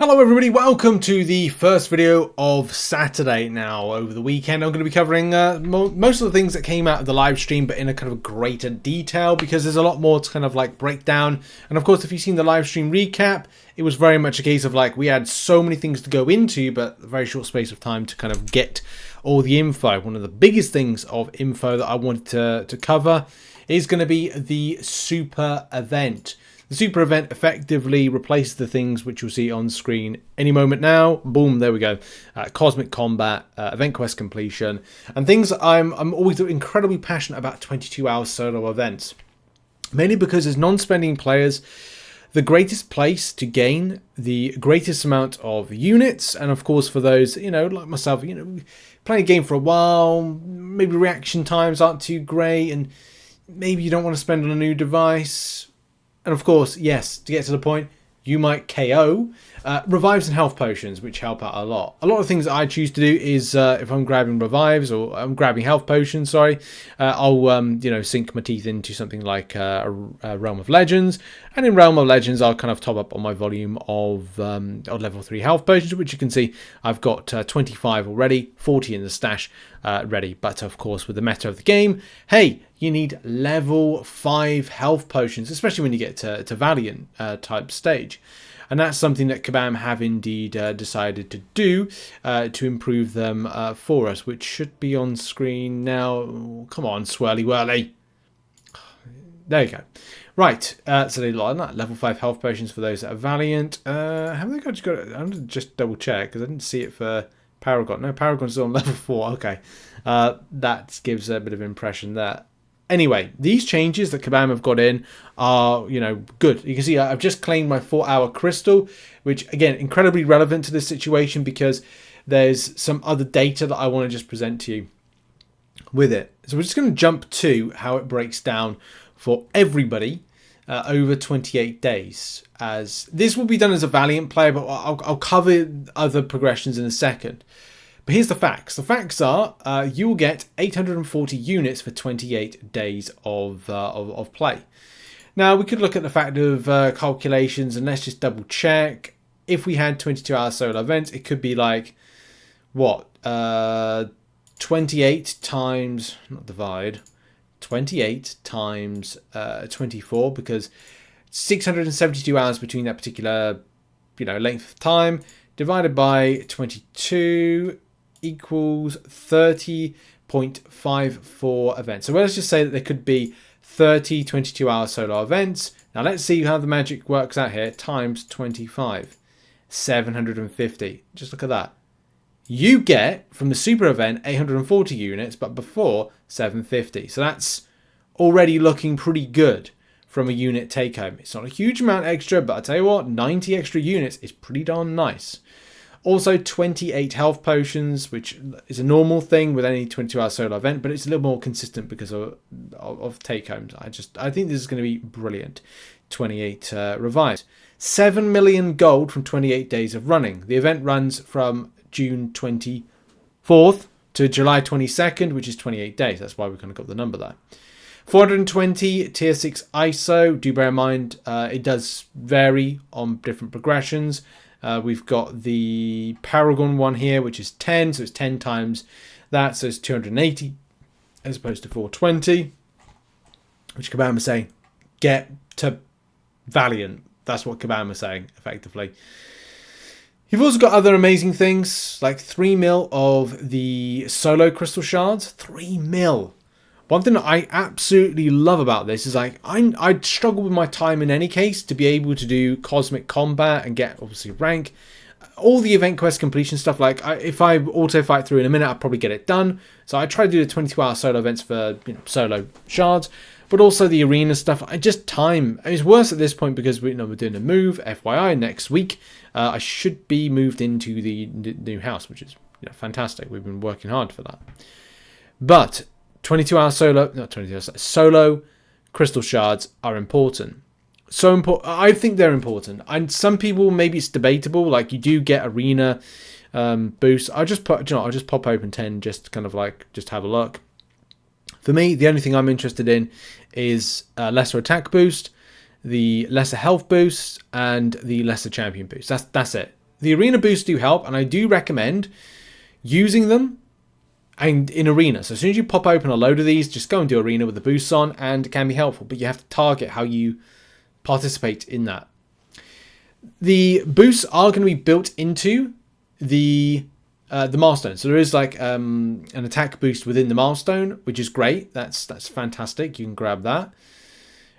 Hello everybody, welcome to the first video of Saturday. Now, over the weekend I'm going to be covering most of the things that came out of the live stream, but in a kind of greater detail because there's a lot more to kind of like break down. And of course, if you've seen the live stream recap, it was very much a case of like we had so many things to go into, but a very short space of time to kind of get all the info. One of the biggest things of info that I wanted to cover is going to be the super event. The super event effectively replaces the things which you'll see on screen any moment now. Boom, there we go. Cosmic Combat, event quest completion, and things I'm always incredibly passionate about 22-hour solo events. Mainly because as non-spending players, the greatest place to gain the greatest amount of units, and of course for those, like myself, playing a game for a while, maybe reaction times aren't too great, and maybe you don't want to spend on a new device. And of course, yes, to get to the point, you might KO. Revives and health potions, which help out a lot. A lot of things that I choose to do is if I'm grabbing revives or I'm grabbing health potions, I'll sink my teeth into something like a Realm of Legends. And in Realm of Legends, I'll kind of top up on my volume of level 3 health potions, which you can see I've got 25 already, 40 in the stash ready. But of course, with the meta of the game, hey, you need level 5 health potions, especially when you get to Valiant type stage. And that's something that Kabam have indeed decided to do to improve them for us, which should be on screen now. Come on, Swirly Whirly. There you go. Right, so they line that level 5 health potions for those that are Valiant. Have they got? I'm gonna just double check because I didn't see it for Paragon. No, Paragon's on level 4. Okay, that gives a bit of impression there. Anyway, these changes that Kabam have got in are, good. You can see I've just claimed my 4-hour crystal, which, again, incredibly relevant to this situation because there's some other data that I want to just present to you with it. So we're just going to jump to how it breaks down for everybody over 28 days. As this will be done as a Valiant player, but I'll cover other progressions in a second. But here's the facts. The facts are you will get 840 units for 28 days of play. Now, we could look at the fact of calculations, and let's just double check. If we had 22-hour solo events, it could be like, what? 28 times, not divide, 28 times 24, because 672 hours between that particular, length of time, divided by 22 equals 30.54 events. So let's just say that there could be 30 22-hour solo events. Now let's see how the magic works out here. Times 25. 750. Just look at that. You get, from the super event, 840 units, but before, 750. So that's already looking pretty good from a unit take-home. It's not a huge amount extra, but I tell you what, 90 extra units is pretty darn nice. Also, 28 health potions, which is a normal thing with any 22-hour solo event, but it's a little more consistent because of take-homes. I think this is going to be brilliant. 28 revives. 7 million gold from 28 days of running. The event runs from June 24th to July 22nd, which is 28 days. That's why we kind of got the number there. 420 tier 6 ISO. Do bear in mind, it does vary on different progressions. We've got the Paragon one here, which is 10, so it's 10 times that, so it's 280 as opposed to 420, which Kabam is saying, get to Valiant. That's what Kabam is saying, effectively. You've also got other amazing things, like 3 mil of the solo crystal shards. 3 mil. One thing that I absolutely love about this is I'd struggle with my time in any case to be able to do Cosmic Combat and get, obviously, rank. All the event quest completion stuff, if I auto fight through in a minute, I'd probably get it done. So I try to do the 22-hour solo events for solo shards, but also the arena stuff. It's worse at this point because we're doing a move. FYI, next week I should be moved into the new house, which is fantastic. We've been working hard for that. But 22-hour solo crystal shards are important. So important. I think they're important. And some people, maybe it's debatable. Like, you do get arena boosts. I'll just pop open 10 just kind of just have a look. For me, the only thing I'm interested in is lesser attack boost, the lesser health boost, and the lesser champion boost. That's it. the arena boosts do help, and I do recommend using them and in arena. So as soon as you pop open a load of these, just go and do arena with the boosts on, and it can be helpful, but you have to target how you participate in that. The boosts are going to be built into the milestone. So there is like an attack boost within the milestone, which is great. That's fantastic. You can grab that.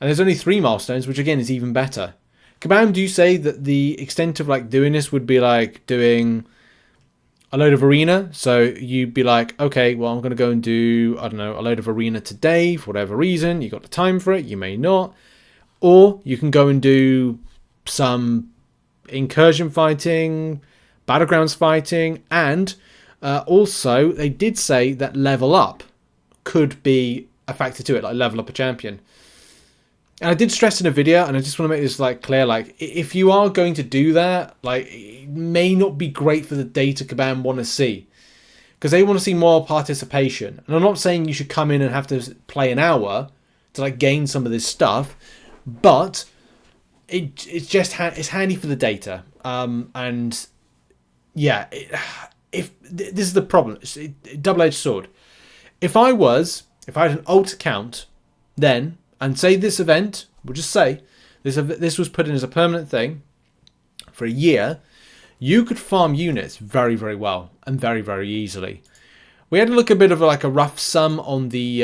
And there's only 3 milestones, which again is even better. Kabam, do you say that the extent of like doing this would be like doing a load of arena? So you'd be like, okay, well, I'm going to go and do, I don't know, a load of arena today for whatever reason. You got the time for it, you may not. Or you can go and do some incursion fighting, battlegrounds fighting, and also they did say that level up could be a factor to it, like level up a champion. And I did stress in a video, and I just want to make this like clear, like if you are going to do that, like it may not be great for the data Kabam want to see, because they want to see more participation. And I'm not saying you should come in and have to play an hour to like gain some of this stuff, but it's just it's handy for the data. And yeah, if this is the problem, it's a double-edged sword. If I had an alt account, then, and say this event, we'll just say this was put in as a permanent thing for a year, you could farm units very, very well and very, very easily. We had to look a bit of like a rough sum on the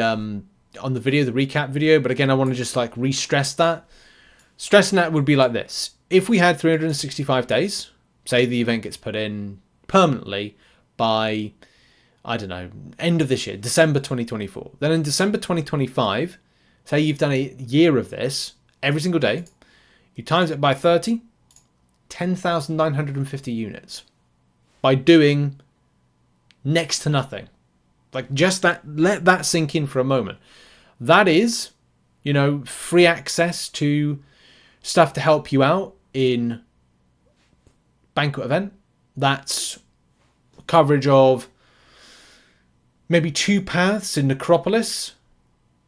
video, the recap video, but again, I want to just like re-stress that. Stressing that would be like this: if we had 365 days, say the event gets put in permanently by, I don't know, end of this year, December 2024. Then in December 2025, say you've done a year of this every single day, you times it by 30, 10,950 units by doing next to nothing. Like just that, let that sink in for a moment. That is, you know, free access to stuff to help you out in banquet event. That's coverage of maybe 2 paths in Necropolis.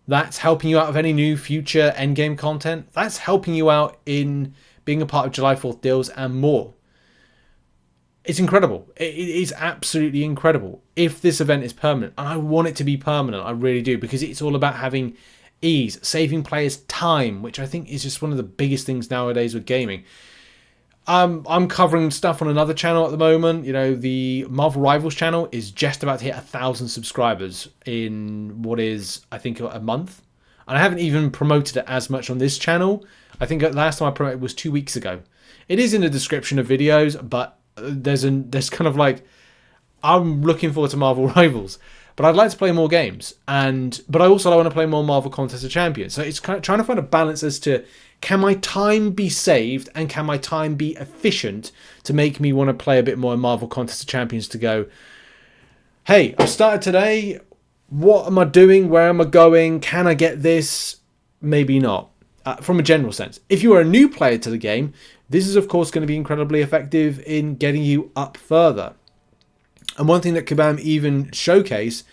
That's helping you out of any new future endgame content. That's helping you out in being a part of July 4th deals and more. It's incredible. It is absolutely incredible if this event is permanent. And I want it to be permanent. I really do, because it's all about having ease, saving players time, which I think is just one of the biggest things nowadays with gaming. I'm covering stuff on another channel at the moment. You know, the Marvel Rivals channel is just about to hit 1,000 subscribers in what is, I think, a month. And I haven't even promoted it as much on this channel. I think the last time I promoted was 2 weeks ago. It is in the description of videos, but there's kind of like, I'm looking forward to Marvel Rivals, but I'd like to play more games, but I also want to play more Marvel Contest of Champions. So it's kind of trying to find a balance as to, can my time be saved and can my time be efficient to make me want to play a bit more Marvel Contest of Champions, to go, hey, I started today, what am I doing, where am I going, can I get this, maybe not, from a general sense. If you are a new player to the game, this is of course going to be incredibly effective in getting you up further. And one thing that Kabam even showcase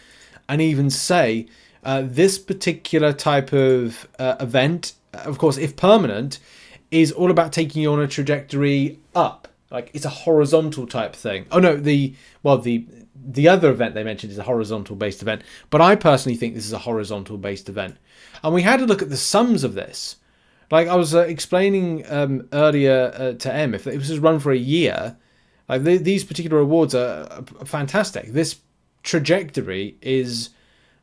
and even say, this particular type of event, of course, if permanent, is all about taking you on a trajectory up. Like it's a horizontal type thing. Oh no, the other event they mentioned is a horizontal based event, but I personally think this is a horizontal based event. And we had to look at the sums of this. Like I was explaining earlier to M, if it was just run for a year, like these particular awards are fantastic. This trajectory is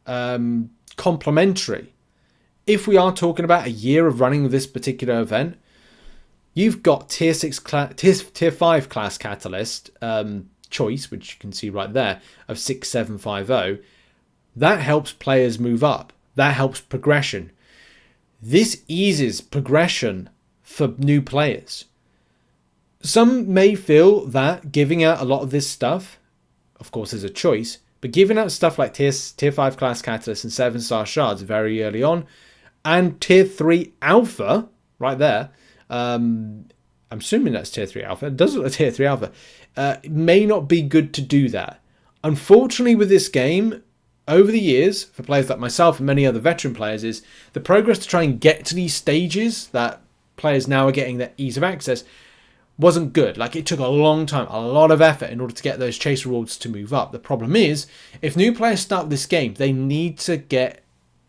complementary. If we are talking about a year of running this particular event, you've got tier 5 class catalyst choice, which you can see right there, of 6750. That helps players move up. That helps progression. This eases progression for new players. Some may feel that giving out a lot of this stuff, of course, is a choice, but giving out stuff like tier 5 class catalyst and 7-star shards very early on, and tier 3 alpha right there, I'm assuming that's tier 3 alpha, it does look like tier 3 alpha, may not be good to do that. Unfortunately with this game, over the years, for players like myself and many other veteran players, is the progress to try and get to these stages that players now are getting that ease of access wasn't good. Like, it took a long time, a lot of effort in order to get those chase rewards to move up. The problem is, if new players start this game, they need to get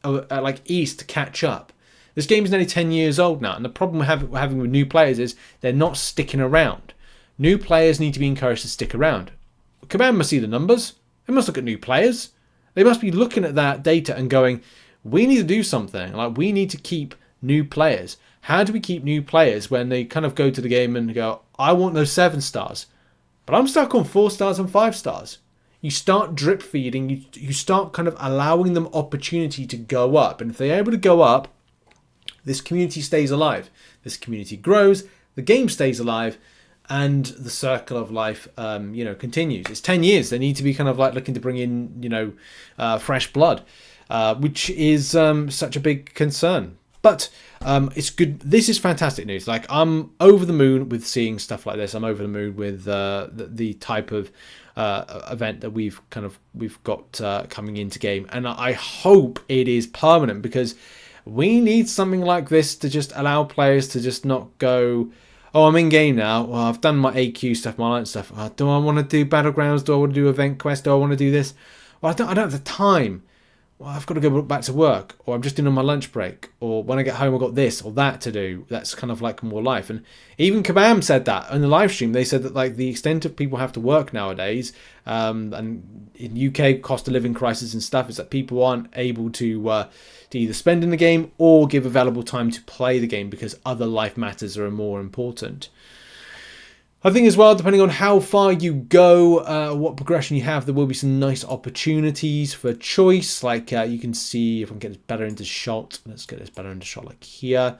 like ease to catch up. This game is nearly 10 years old now, and the problem we're having with new players is they're not sticking around. New players need to be encouraged to stick around. Kabam must see the numbers. They must look at new players. They must be looking at that data and going, we need to do something. Like, we need to keep new players. How do we keep new players when they kind of go to the game and go, I want those 7 stars, but I'm stuck on 4 stars and 5 stars. You start drip feeding. You start kind of allowing them opportunity to go up. And if they're able to go up, this community stays alive. This community grows. The game stays alive. And the circle of life, continues. It's 10 years. They need to be kind of like looking to bring in, fresh blood, which is such a big concern. But it's good. This is fantastic news. Like, I'm over the moon with seeing stuff like this. I'm over the moon with the type of event that we've got coming into game, and I hope it is permanent, because we need something like this to just allow players to just not go, oh, I'm in game now. Well, I've done my AQ stuff, my light stuff. Do I want to do battlegrounds? Do I want to do event quest? Do I want to do this? Well, I don't have the time. Well, I've got to go back to work, or I'm just doing on my lunch break, or when I get home I've got this or that to do. That's kind of like more life. And even Kabam said that in the live stream. They said that, like, the extent of people have to work nowadays, and in UK cost of living crisis and stuff, is that people aren't able to either spend in the game or give available time to play the game because other life matters are more important. I think as well, depending on how far you go, what progression you have, there will be some nice opportunities for choice. Like, you can see, if I can get this better into shot, let's get this better into shot, like here,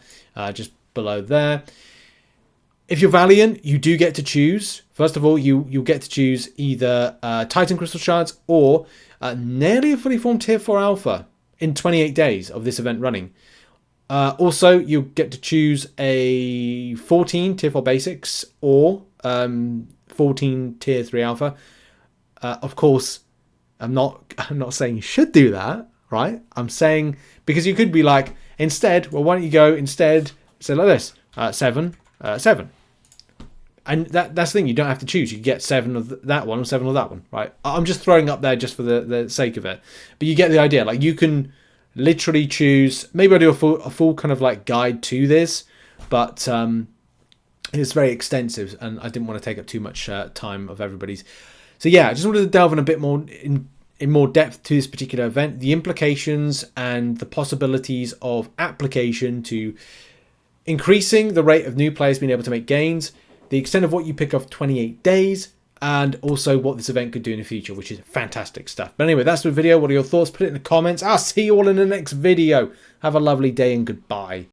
just below there. If you're Valiant, you do get to choose. First of all, you'll get to choose either Titan Crystal Shards or nearly a fully formed Tier 4 Alpha in 28 days of this event running. Also, you get to choose a 14 Tier 4 Basics or 14 Tier 3 Alpha. Of course, I'm not saying you should do that, right? I'm saying, because you could be like, instead, well, why don't you go instead, say like this, 7, 7. And that's the thing, you don't have to choose. You get 7 of that one or 7 of that one, right? I'm just throwing up there just for the sake of it. But you get the idea. Like, you can literally choose, maybe I'll do a full kind of like guide to this, but it's very extensive and I didn't want to take up too much time of everybody's. So yeah, I just wanted to delve in a bit more in more depth to this particular event, the implications and the possibilities of application to increasing the rate of new players being able to make gains, the extent of what you pick off 28 days, and also what this event could do in the future, which is fantastic stuff. But anyway, that's the video. What are your thoughts? Put it in the comments. I'll see you all in the next video. Have a lovely day and goodbye.